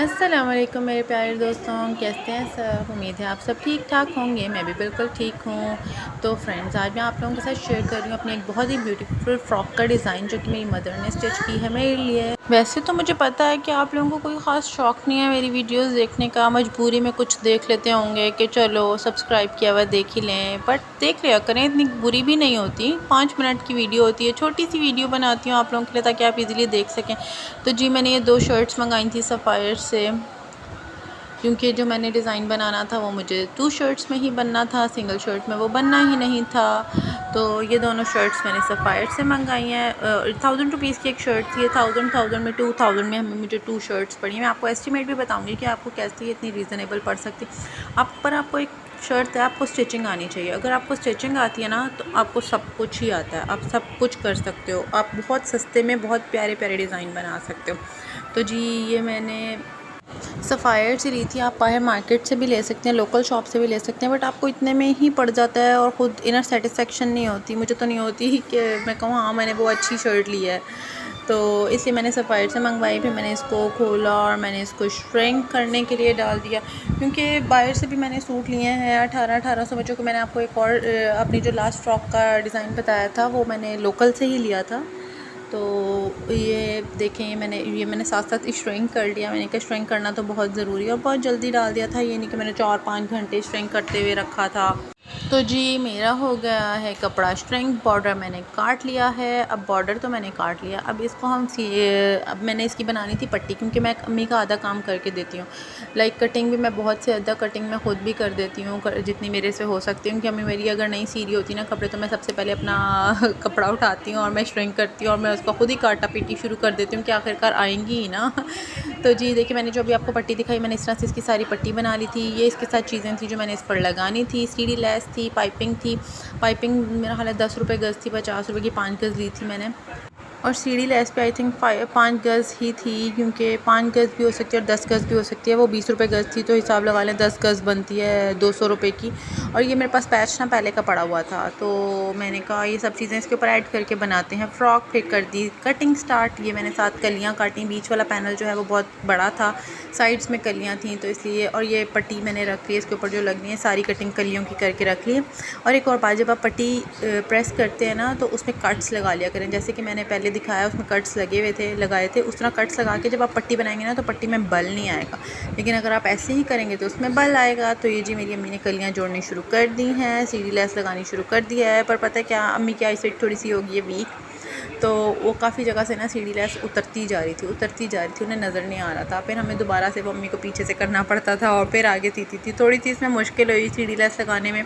अस्सलाम वालेकुम मेरे प्यारे दोस्तों, कैसे हैं सब। उम्मीद है आप सब ठीक ठाक होंगे। मैं भी बिल्कुल ठीक हूँ। तो फ्रेंड्स, आज मैं आप लोगों के साथ शेयर कर रही हूँ अपनी एक बहुत ही ब्यूटीफुल फ़्रॉक का डिज़ाइन जो कि मेरी मदर ने स्टिच की है मेरे लिए। वैसे तो मुझे पता है कि आप लोगों को कोई ख़ास शौक़ नहीं है मेरी वीडियोस देखने का, मजबूरी में कुछ देख लेते होंगे कि चलो सब्सक्राइब किया हुआ देख ही लें, बट देख लिया करें, इतनी बुरी भी नहीं होती। 5 मिनट की वीडियो होती है, छोटी सी वीडियो बनाती हूँ आप लोगों के लिए ताकि आप इजीली देख सकें। तो जी, मैंने ये 2 शर्ट्स मंगाई थी सफ़ायर से, क्योंकि जो मैंने डिज़ाइन बनाना था वो मुझे 2 शर्ट्स में ही बनना था, सिंगल शर्ट में वो बनना ही नहीं था। तो ये दोनों शर्ट्स मैंने सफ़ायर से मंगाई हैं। 1000 रुपीज़ की एक शर्ट थी, 1000 में 2000 में हमें मुझे 2 शर्ट्स पड़ी। मैं आपको एस्टिमेट भी बताऊंगी कि आपको कैसे इतनी रीज़नेबल पड़ सकती। आपको एक शर्त है, आपको स्टिचिंग आनी चाहिए। अगर आपको स्टिचिंग आती है ना, तो आपको सब कुछ ही आता है, आप सब कुछ कर सकते हो। आप बहुत सस्ते में बहुत प्यारे प्यारे डिज़ाइन बना सकते हो। तो जी, ये मैंने सफ़ायर से ली थी। आप बाहर मार्केट से भी ले सकते हैं, लोकल शॉप से भी ले सकते हैं, बट आपको इतने में ही पड़ जाता है और ख़ुद इनर सेटिस्फेक्शन नहीं होती। मुझे तो नहीं होती कि मैं कहूँ हाँ मैंने वो अच्छी शर्ट ली है। तो इसलिए मैंने सफ़ायर से मंगवाई। फिर मैंने इसको खोला और मैंने इसको श्रिंक करने के लिए डाल दिया, क्योंकि बाहर से भी मैंने सूट लिए हैं 1800 में। जो कि मैंने आपको एक और अपनी जो लास्ट फ्रॉक का डिज़ाइन बताया था वो मैंने लोकल से ही लिया था। तो ये देखें, मैंने साथ साथ श्रिंक कर लिया। मैंने कहा श्रिंक करना तो बहुत ज़रूरी है और बहुत जल्दी डाल दिया था। ये नहीं कि मैंने 4-5 घंटे श्रिंक करते हुए रखा था। तो जी, मेरा हो गया है कपड़ा श्रिंक। बॉर्डर मैंने काट लिया है। अब बॉर्डर तो मैंने काट लिया, अब इसको अब मैंने इसकी बनानी थी पट्टी, क्योंकि मैं अम्मी का आधा काम करके देती हूँ। लाइक कटिंग भी मैं बहुत से ज़्यादा कटिंग मैं ख़ुद भी कर देती हूँ, जितनी मेरे से हो सकती हूँ। कि अम्मी मेरी अगर नहीं सी रही होती ना कपड़े, तो मैं सबसे पहले अपना कपड़ा उठाती हूँ और मैं श्रिंक करती हूँ और मैं उसको खुद ही काटा पीटी शुरू कर देती हूँ कि आखिरकार आएंगी ही ना। तो जी देखिए, मैंने जो अभी आपको पट्टी दिखाई, मैंने इस तरह से इसकी सारी पट्टी बना ली थी। ये इसके साथ चीज़ें थी जो मैंने इस पर लगानी थी। सीढ़ी लेस थी, पाइपिंग थी। पाइपिंग मेरा हाल है 10 रुपये गज़ थी, 50 रुपये की 5 गज़ ली थी मैंने। और सीढ़ी लेस पे आई थिंक 5 गज़ ही थी, क्योंकि 5 गज़ भी हो सकती है और 10 गज़ भी हो सकती है। वो 20 रुपये गज़ थी, तो हिसाब लगा लें 10 गज़ बनती है 200 रुपये की। और ये मेरे पास पैच ना पहले का पड़ा हुआ था, तो मैंने कहा ये सब चीज़ें इसके ऊपर ऐड करके बनाते हैं फ़्रॉक। फिर कर दी कटिंग स्टार्ट। ये मैंने 7 कलियाँ काटी। बीच वाला पैनल जो है वो बहुत बड़ा था, साइड्स में कलियाँ थी, तो इसलिए। और ये पट्टी मैंने रख ली, इसके ऊपर जो लगनी है सारी कटिंग कलियों की करके रख ली। और एक और बात, जब आप पट्टी प्रेस करते हैं ना, तो उसमें कट्स लगा लिया करें। जैसे कि मैंने पहले दिखाया, उसमें कट्स लगाए थे। उस तरह कट्स लगा के जब आप पट्टी बनाएंगे ना, तो पट्टी में बल नहीं आएगा। लेकिन अगर आप ऐसे ही करेंगे तो उसमें बल आएगा। तो ये जी मेरी अम्मी ने कलियाँ जोड़नी शुरू कर दी हैं, सीढ़ी लेस लगानी शुरू कर दी है। पर पता है क्या, अम्मी की आई साइड थोड़ी सी होगी है वीक, तो वो काफ़ी जगह से ना सीढ़ी लेस उतरती जा रही थी, उन्हें नज़र नहीं आ रहा था। फिर हमें दोबारा से वो अम्मी को पीछे से करना पड़ता था और फिर आगे सीती थी। थोड़ी सी इसमें मुश्किल हुई सीढ़ी लेस लगाने में।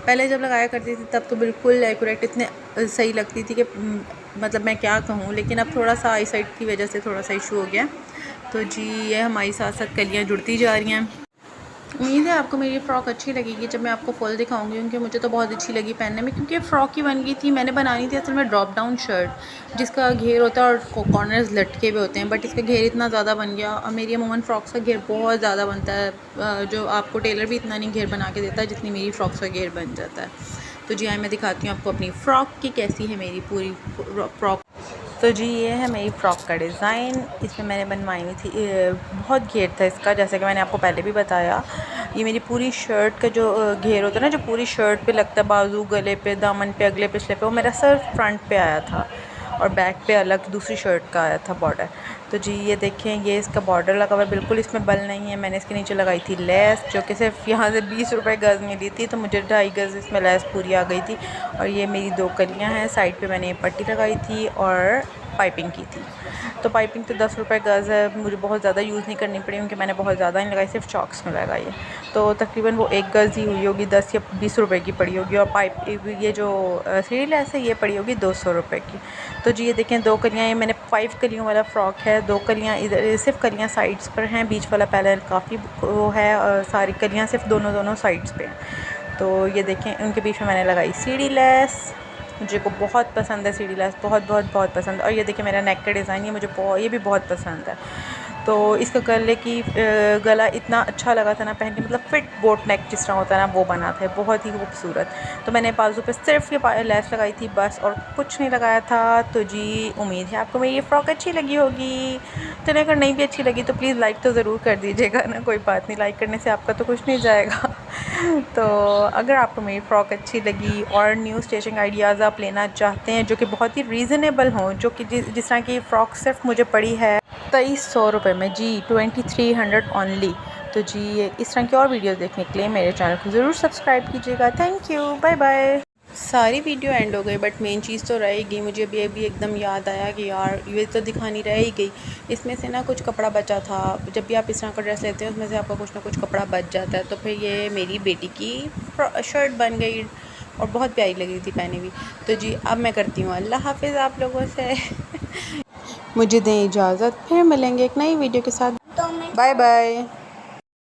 पहले जब लगाया करती थी तब तो बिल्कुल एक्यूरेट इतने सही लगती थी कि मतलब मैं क्या कहूँ। लेकिन अब थोड़ा सा आई साइड की वजह से थोड़ा सा इशू हो गया। तो जी, ये हमारी साथ साथ कलियाँ जुड़ती जा रही हैं। उम्मीद है आपको मेरी फ़्रॉक अच्छी लगेगी जब मैं आपको फुल दिखाऊंगी, क्योंकि मुझे तो बहुत अच्छी लगी पहनने में। क्योंकि फ़्रॉक ही बन गई थी। मैंने बनानी थी असल में ड्रॉप डाउन शर्ट, जिसका घेर होता है और कॉर्नर्स लटके हुए होते हैं, बट इसका घेर इतना ज़्यादा बन गया। और मेरी अमूमन फ़्रॉक्स का घेर बहुत ज़्यादा बनता है, जो आपको टेलर भी इतना नहीं घेर बना के देता जितनी मेरी फ़्रॉक्स का घेर बन जाता है। तो जी आइए मैं दिखाती हूँ आपको अपनी फ़्रॉक की कैसी है मेरी पूरी फ़्रॉक। तो जी, ये है मेरी फ़्रॉक का डिज़ाइन। इसमें मैंने बनवाई हुई थी, बहुत घेर था इसका, जैसे कि मैंने आपको पहले भी बताया। ये मेरी पूरी शर्ट का जो घेर होता है ना, जो पूरी शर्ट पे लगता है, बाजू, गले पे, दामन पे, अगले पिछले पे, वो मेरा सिर्फ फ्रंट पे आया था और बैक पे अलग दूसरी शर्ट का आया था बॉर्डर। तो जी ये देखें, ये इसका बॉर्डर लगा हुआ है, बिल्कुल इसमें बल नहीं है। मैंने इसके नीचे लगाई थी लेस, जो कि सिर्फ यहाँ से 20 रुपये गज़ में ली थी, तो मुझे 2.5 गज़ इसमें लेस पूरी आ गई थी। और ये मेरी 2 कलियाँ हैं। साइड पे मैंने पट्टी लगाई थी और पाइपिंग की थी। तो पाइपिंग तो 10 रुपये गज़ है, मुझे बहुत ज़्यादा यूज़ नहीं करनी पड़ी, क्योंकि मैंने बहुत ज़्यादा नहीं लगाई, सिर्फ चॉक्स में लगाई है। तो तकरीबन वो 1 गज़ ही हुई होगी, 10 या 20 रुपये की पड़ी होगी। और ये जो सीढ़ी लेस है, ये पड़ी होगी 200 रुपये की। तो जी ये देखें, 2 कलियाँ, ये मैंने 5 कलियों वाला फ़्रॉक है। 2 कलियाँ इधर, सिर्फ कलियाँ साइड्स पर हैं, बीच वाला पैनल काफ़ी वो है, और सारी कलियाँ सिर्फ दोनों साइड्स पे हैं। तो ये देखें, उनके बीच में मैंने लगाई सीढ़ी लेस। मुझे को बहुत पसंद है सीढ़ी लेस, बहुत बहुत बहुत पसंद। और ये देखिए मेरा नेक का डिज़ाइन, ये भी बहुत पसंद है। तो इसका गला इतना अच्छा लगा था ना पहनने, मतलब फिट बोट नेक जिस तरह होता है ना वो बना था, बहुत ही खूबसूरत। तो मैंने बाजू पे सिर्फ ये लेस लगाई थी बस, और कुछ नहीं लगाया था। तो जी उम्मीद है आपको मेरी ये फ़्रॉक अच्छी लगी होगी। चलिए अगर नहीं भी अच्छी लगी तो प्लीज़ लाइक तो ज़रूर कर दीजिएगा ना, कोई बात नहीं, लाइक करने से आपका तो कुछ नहीं जाएगा। तो अगर आपको मेरी फ़्रॉक अच्छी लगी और न्यू स्टिचिंग आइडियाज़ आप लेना चाहते हैं जो कि बहुत ही रीज़नेबल हों, जो कि जिस तरह की फ़्रॉक सिर्फ मुझे पड़ी है 2300 रुपये में जी, 2300 ओनली। तो जी इस तरह की और वीडियोस देखने के लिए मेरे चैनल को ज़रूर सब्सक्राइब कीजिएगा। Thank you, bye bye. सारी वीडियो एंड हो गई बट मेन चीज़ तो रहेगी। मुझे अभी एकदम याद आया कि यार ये तो दिखानी रह ही गई। इसमें से ना कुछ कपड़ा बचा था। जब भी आप इस तरह का ड्रेस लेते हैं उसमें से आपका कुछ ना कुछ कपड़ा बच जाता है। तो फिर ये मेरी बेटी की शर्ट बन गई और बहुत प्यारी लग रही थी पहने भी। तो जी अब मैं करती हूँ अल्लाह हाफिज़ आप लोगों से। मुझे दें इजाज़त, फिर मिलेंगे एक नई वीडियो के साथ। Bye bye.